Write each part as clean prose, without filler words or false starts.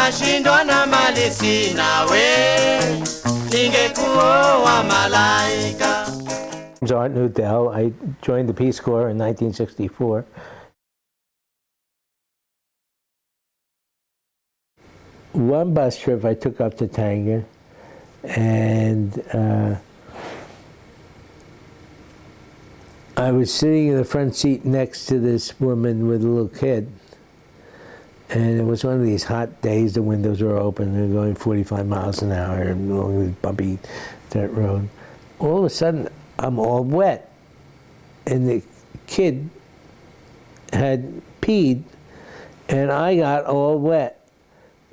nashindwa na mali sina we, ningekuoa malaika. Art Newdale. I joined the Peace Corps in 1964. One bus trip I took up to Tanga, and I was sitting in the front seat next to this woman with a little kid, and it was one of these hot days. The windows were open, they were going 45 miles an hour along this bumpy dirt road. All of a sudden, I'm all wet, and the kid had peed, and I got all wet.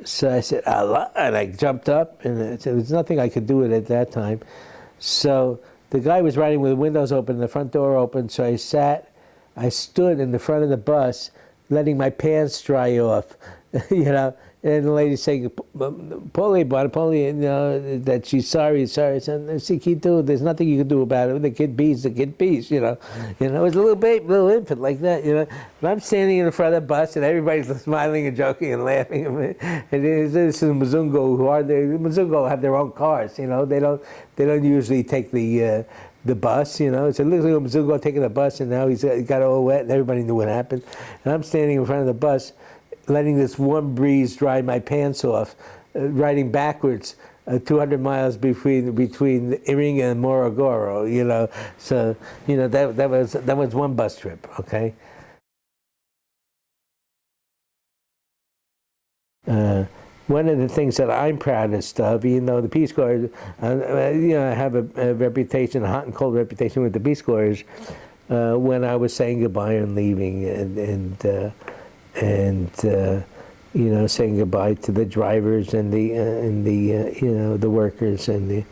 So I said, Allah, and I jumped up, and there was nothing I could do with it at that time. So the guy was riding with the windows open, the front door open, so I stood in the front of the bus, letting my pants dry off, you know, and the lady saying, Polly, you know, that she's sorry. I said, Sikitu, there's nothing you can do about it. The kid pees, you know. You know, it was a little infant like that, you know. But I'm standing in the front of the bus, and everybody's smiling and joking and laughing. And this is Mzungu, Mzungu have their own cars, you know. They don't usually take the bus, you know. So literally Mzungu taking the bus, and now he's got all wet, and everybody knew what happened. And I'm standing in front of the bus, letting this warm breeze dry my pants off, riding backwards 200 miles between Iringa and Morogoro, you know. So, you know, that was one bus trip, okay? One of the things that I'm proudest of, even though the Peace Corps, you know, I have a reputation, a hot and cold reputation with the Peace Corps, is when I was saying goodbye and leaving, and you know, saying goodbye to the drivers and the you know, the workers and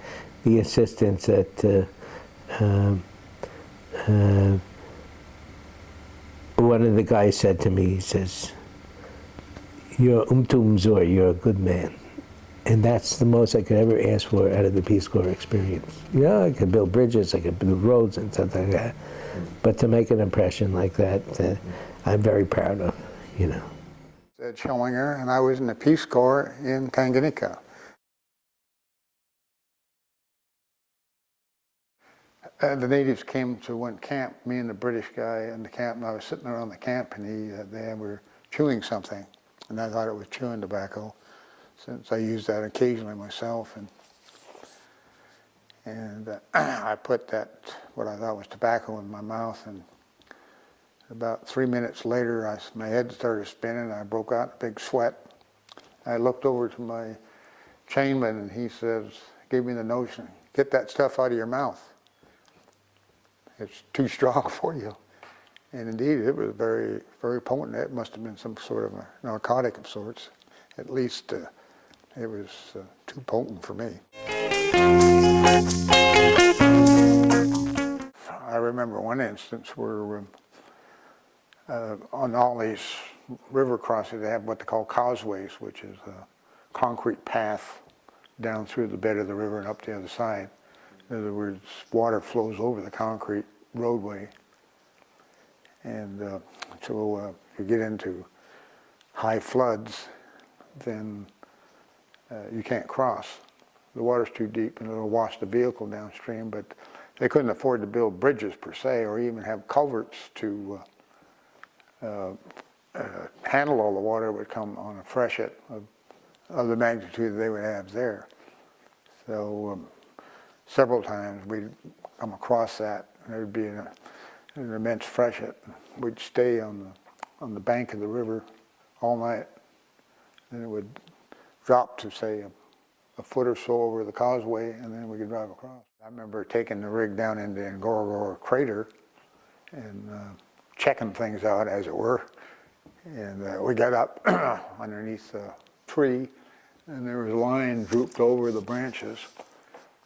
the assistants that one of the guys said to me, he says, "You're Umtumzor, you're a good man." And that's the most I could ever ask for out of the Peace Corps experience. You know, I could build bridges, I could build roads and stuff like that. But to make an impression like that, I'm very proud of, you know. Ed Schillinger, and I was in the Peace Corps in Tanganyika. The natives came to one camp, me and the British guy in the camp, and I was sitting around the camp, and they were chewing something, and I thought it was chewing tobacco, since I use that occasionally myself, and I put that, what I thought was tobacco, in my mouth, and about 3 minutes later, my head started spinning, I broke out in a big sweat. I looked over to my chainman, and he says, gave me the notion, "Get that stuff out of your mouth. It's too strong for you." And indeed, it was very, very potent. It must have been some sort of a narcotic of sorts. At least it was too potent for me. I remember one instance where on all these river crossings, they have what they call causeways, which is a concrete path down through the bed of the river and up the other side. In other words, water flows over the concrete roadway. And so if you get into high floods, then you can't cross. The water's too deep and it'll wash the vehicle downstream, but they couldn't afford to build bridges per se, or even have culverts to handle all the water that would come on a freshet of the magnitude they would have there. So several times we'd come across that, and there'd be an immense freshet. We'd stay on the bank of the river all night, and it would drop to, say, a foot or so over the causeway, and then we could drive across. I remember taking the rig down into Ngorongoro crater and checking things out, as it were. And we got up underneath a tree, and there was a lion drooped over the branches,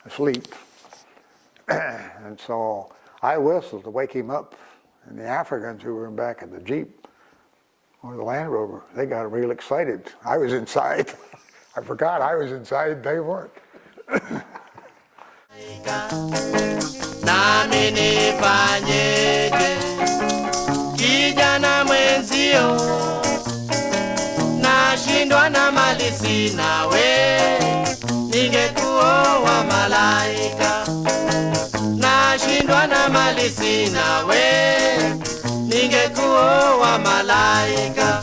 asleep. And so I whistled to wake him up, and the Africans who were in back of the Jeep or the Land Rover, they got real excited. I was inside. I forgot I was inside, they weren't. Nami nifanyeje, kijana mwenzio, nashindwa na mana mali sina we, ningekuoa malaika. Nashindwa na mali sina we, ningekuoa malaika.